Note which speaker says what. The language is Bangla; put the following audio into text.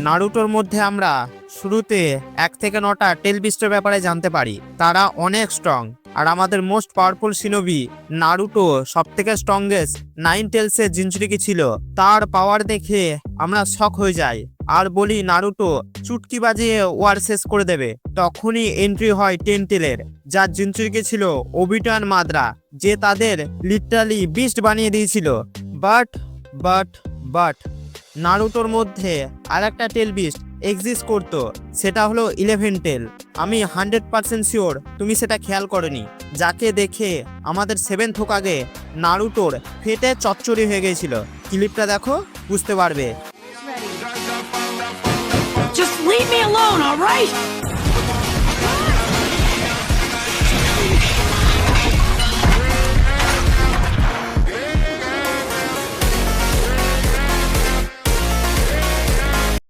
Speaker 1: নারুটোর মধ্যে আমরা শুরুতে 1 থেকে 9টা টেল বিস্টের ব্যাপারে জানতে পারি। তারা অনেক স্ট্রং, আর আমাদের মোস্ট পাওয়ারফুল শিনোবি নারুটো সব থেকে স্ট্রংগেস্ট 9 টেলসের জিনচুরিকি ছিল। তার পাওয়ার দেখে আমরা শক হয়ে যাই আর বলি নারুটো চুটকি বাজিয়ে ওয়ার শেষ করে দেবে। তখনই এন্ট্রি হয় 10 টেলের, যার জিনচুরিকি ছিল ওবিটান মাদ্রা, যে তাদের লিটারালি বিস্ট বানিয়ে দিয়েছিল। বাট নারুটোর মধ্যে আরেকটা টেল বিস্ট এক্সিস্ট করতো, সেটা হলো 11 টেল। আমি 100% শিওর তুমি সেটা খেয়াল করনি, যাকে দেখে আমাদের 7th হোকাগে নারুটোর ফেটে চচ্চড়ি হয়ে গেছিল। ক্লিপটা দেখো, বুঝতে পারবে।
Speaker 2: Just leave me alone, all right?